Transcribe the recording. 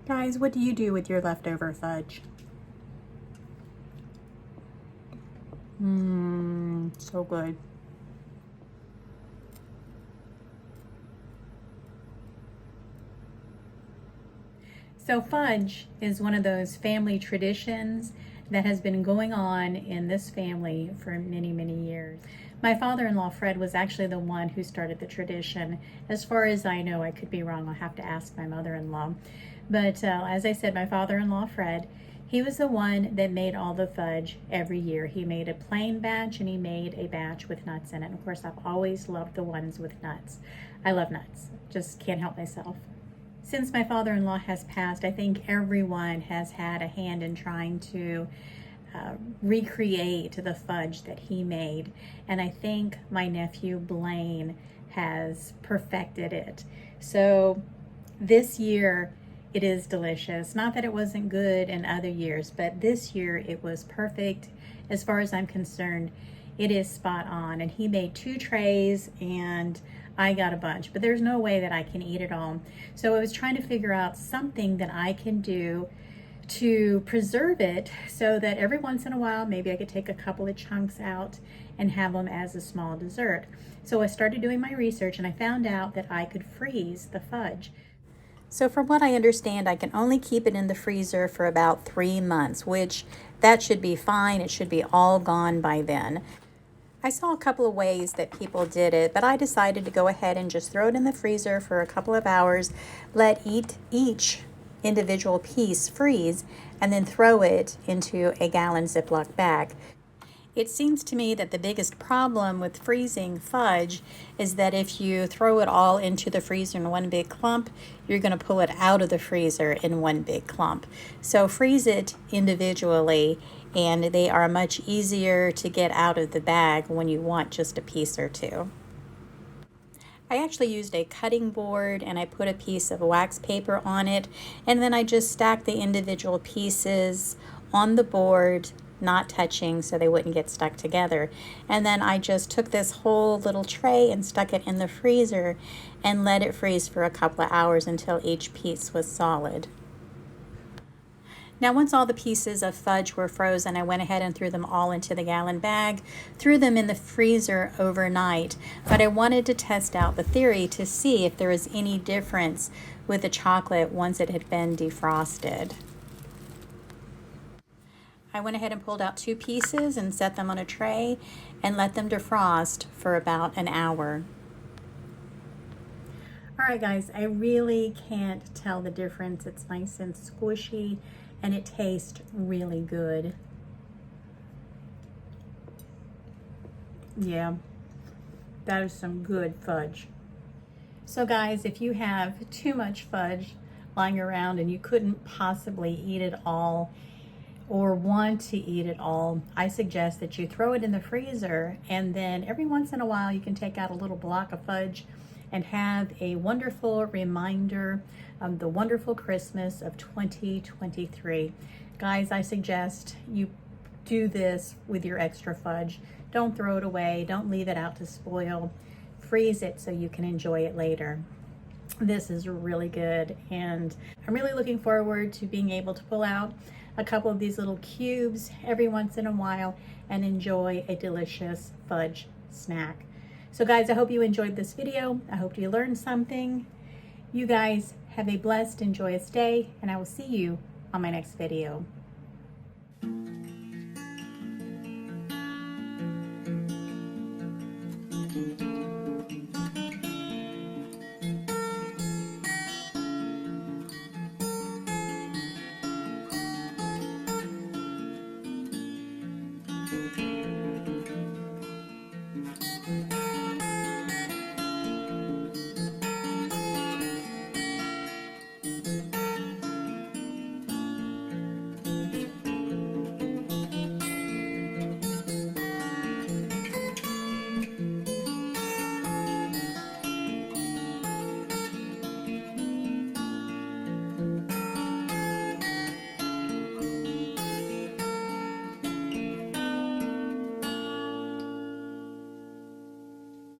Guys, what do you do with your leftover fudge? So good. So fudge is one of those family traditions that has been going on in this family for many, many years. My father-in-law, Fred, was actually the one who started the tradition. As far as I know, I could be wrong. I'll have to ask my mother-in-law. But as I said, my father-in-law, Fred, he was the one that made all the fudge every year. He made a plain batch and he made a batch with nuts in it. And of course, I've always loved the ones with nuts. I love nuts. Just can't help myself. Since my father-in-law has passed, I think everyone has had a hand in trying to recreate the fudge that he made. And I think my nephew Blaine has perfected it. So this year it is delicious. Not that it wasn't good in other years, but this year it was perfect. As far as I'm concerned, it is spot on. And he made 2 trays and I got a bunch, but there's no way that I can eat it all. So I was trying to figure out something that I can do to preserve it so that every once in a while, maybe I could take a couple of chunks out and have them as a small dessert. So I started doing my research and I found out that I could freeze the fudge. So from what I understand, I can only keep it in the freezer for about 3 months, which that should be fine. It should be all gone by then. I saw a couple of ways that people did it, but I decided to go ahead and just throw it in the freezer for a couple of hours, let each individual piece freeze, and then throw it into a gallon Ziploc bag. It seems to me that the biggest problem with freezing fudge is that if you throw it all into the freezer in one big clump, you're going to pull it out of the freezer in one big clump. So freeze it individually, and they are much easier to get out of the bag when you want just a piece or two. I actually used a cutting board and I put a piece of wax paper on it, and then I just stacked the individual pieces on the board, not touching so they wouldn't get stuck together. And then I just took this whole little tray and stuck it in the freezer and let it freeze for a couple of hours until each piece was solid. Now, once all the pieces of fudge were frozen, I went ahead and threw them all into the gallon bag, threw them in the freezer overnight, but I wanted to test out the theory to see if there was any difference with the chocolate once it had been defrosted. I went ahead and pulled out 2 pieces and set them on a tray and let them defrost for about an hour. All right, guys, I really can't tell the difference. It's nice and squishy and it tastes really good. Yeah, that is some good fudge. So guys, if you have too much fudge lying around and you couldn't possibly eat it all or want to eat it all, I suggest that you throw it in the freezer, and then every once in a while you can take out a little block of fudge and have a wonderful reminder of the wonderful Christmas of 2023. Guys, I suggest you do this with your extra fudge. Don't throw it away. Don't leave it out to spoil. Freeze it so you can enjoy it later. This is really good, and I'm really looking forward to being able to pull out a couple of these little cubes every once in a while and enjoy a delicious fudge snack. So guys, I hope you enjoyed this video. I hope you learned something. You guys have a blessed and joyous day, and I will see you on my next video.